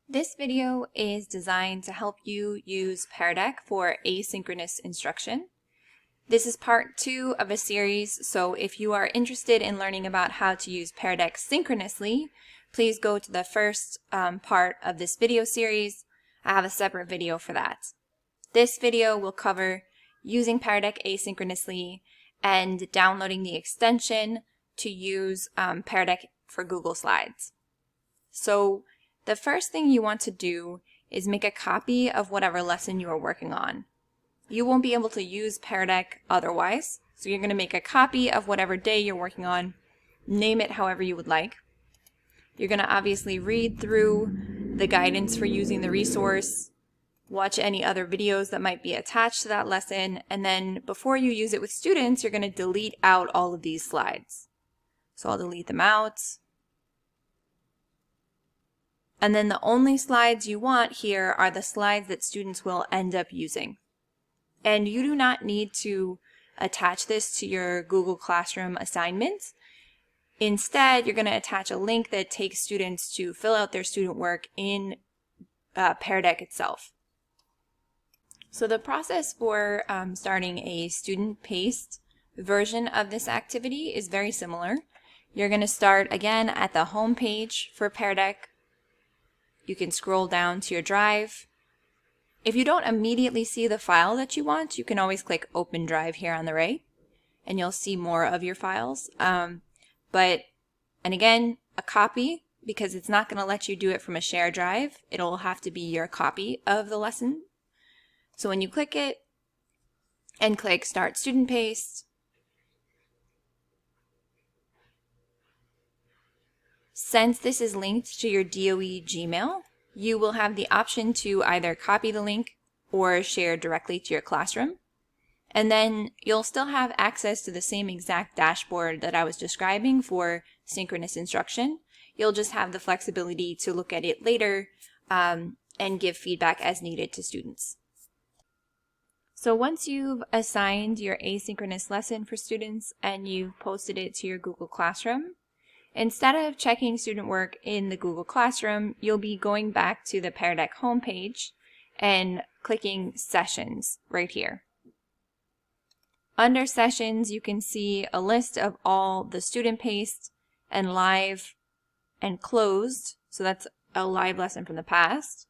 This video is designed to help you use Peardeck for asynchronous instruction. This is part 2 of a series, so if you are interested in learning about how to use Peardeck synchronously, please go to the first part of this video series. I have a separate video for that. This video will cover using Peardeck asynchronously and downloading the extension to use Peardeck for Google Slides. So the first thing you want to do is make a copy of whatever lesson you are working on. You won't be able to use Peardeck otherwise, so you're going to make a copy of whatever day you're working on, name it however you would like. You're going to obviously read through the guidance for using the resource, watch any other videos that might be attached to that lesson, and then before you use it with students, you're going to delete out all of these slides. So I'll delete them out. And then the only slides you want here are the slides that students will end up using. And you do not need to attach this to your Google Classroom assignments. Instead, you're going to attach a link that takes students to fill out their student work in Peardeck itself. So the process for starting a student-paced version of this activity is very similar. You're going to start again at the home page for Peardeck. You can scroll down to your drive. If you don't immediately see the file that you want, you can always click Open Drive here on the right, and you'll see more of your files. And again, a copy, because it's not going to let you do it from a shared drive. It'll have to be your copy of the lesson. So when you click it and click Start Student Paste, since this is linked to your DOE Gmail, you will have the option to either copy the link or share directly to your classroom. And then you'll still have access to the same exact dashboard that I was describing for synchronous instruction. You'll just have the flexibility to look at it later and give feedback as needed to students. So once you've assigned your asynchronous lesson for students and you've posted it to your Google Classroom, instead of checking student work in the Google Classroom, you'll be going back to the Peardeck homepage and clicking Sessions right here. Under Sessions, you can see a list of all the student-paced and live and closed, so that's a live lesson from the past.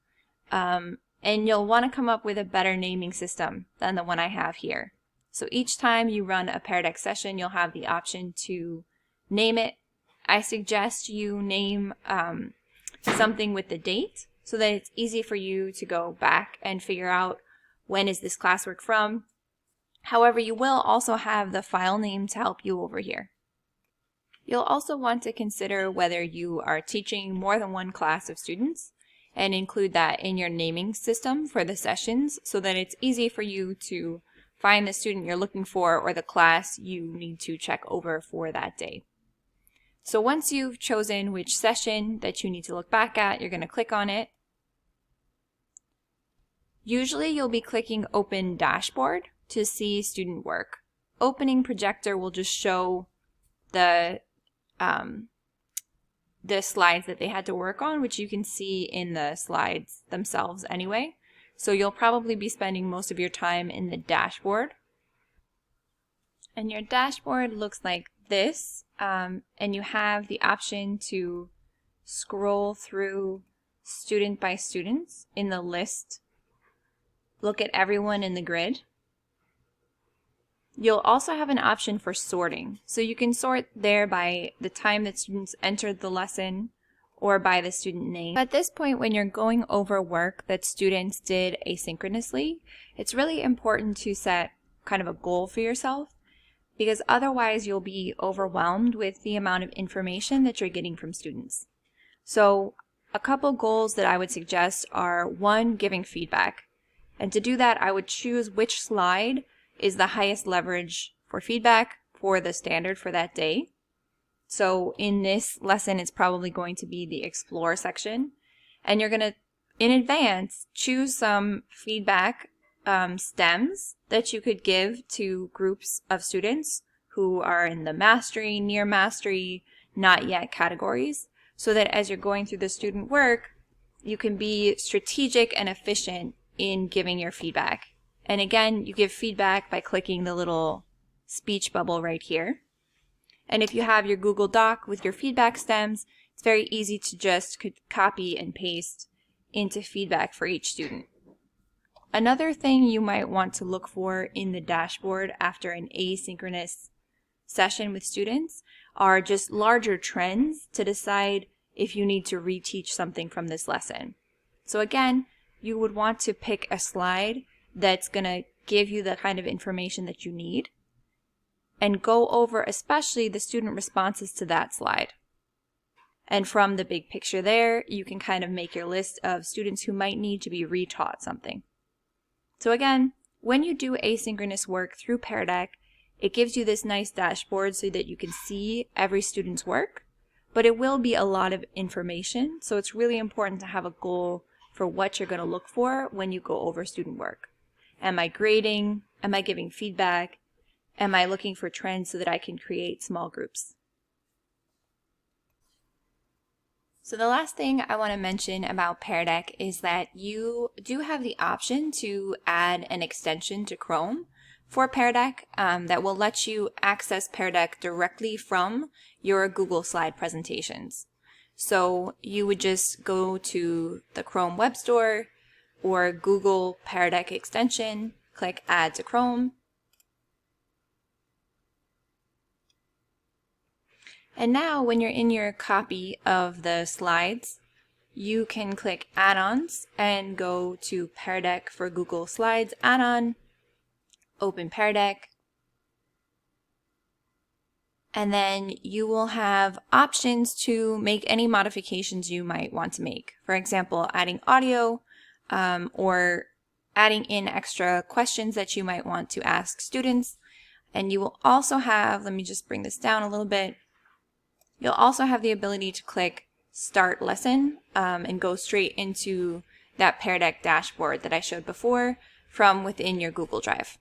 And you'll want to come up with a better naming system than the one I have here. So each time you run a Peardeck session, you'll have the option to name it. I suggest you name something with the date so that it's easy for you to go back and figure out when is this classwork from. However, you will also have the file name to help you over here. You'll also want to consider whether you are teaching more than one class of students and include that in your naming system for the sessions so that it's easy for you to find the student you're looking for or the class you need to check over for that day. So once you've chosen which session that you need to look back at, you're going to click on it. Usually you'll be clicking Open Dashboard to see student work. Opening Projector will just show the slides that they had to work on, which you can see in the slides themselves anyway. So you'll probably be spending most of your time in the dashboard. And your dashboard looks like this, and you have the option to scroll through student by student in the list. Look at everyone in the grid. You'll also have an option for sorting. So you can sort there by the time that students entered the lesson or by the student name. At this point, when you're going over work that students did asynchronously, it's really important to set kind of a goal for yourself, because otherwise you'll be overwhelmed with the amount of information that you're getting from students. So a couple goals that I would suggest are, one, giving feedback. And to do that, I would choose which slide is the highest leverage for feedback for the standard for that day. So in this lesson, it's probably going to be the Explore section. And you're going to, in advance, choose some feedback stems that you could give to groups of students who are in the mastery, near mastery, not yet categories, so that as you're going through the student work, you can be strategic and efficient in giving your feedback. And again, you give feedback by clicking the little speech bubble right here. And if you have your Google Doc with your feedback stems, it's very easy to just copy and paste into feedback for each student. Another thing you might want to look for in the dashboard after an asynchronous session with students are just larger trends to decide if you need to reteach something from this lesson. So again, you would want to pick a slide that's going to give you the kind of information that you need and go over especially the student responses to that slide. And from the big picture there, you can kind of make your list of students who might need to be retaught something. So again, when you do asynchronous work through Peardeck, it gives you this nice dashboard so that you can see every student's work, but it will be a lot of information, so it's really important to have a goal for what you're going to look for when you go over student work. Am I grading? Am I giving feedback? Am I looking for trends so that I can create small groups? So the last thing I want to mention about Peardeck is that you do have the option to add an extension to Chrome for Peardeck that will let you access Peardeck directly from your Google Slide presentations. So you would just go to the Chrome Web Store or Google Peardeck extension, click Add to Chrome, and now when you're in your copy of the slides, you can click Add-ons and go to Peardeck for Google Slides add-on, open Peardeck, and then you will have options to make any modifications you might want to make. For example, adding audio or adding in extra questions that you might want to ask students. And you will also have, let me just bring this down a little bit, you'll also have the ability to click Start Lesson and go straight into that Peardeck dashboard that I showed before from within your Google Drive.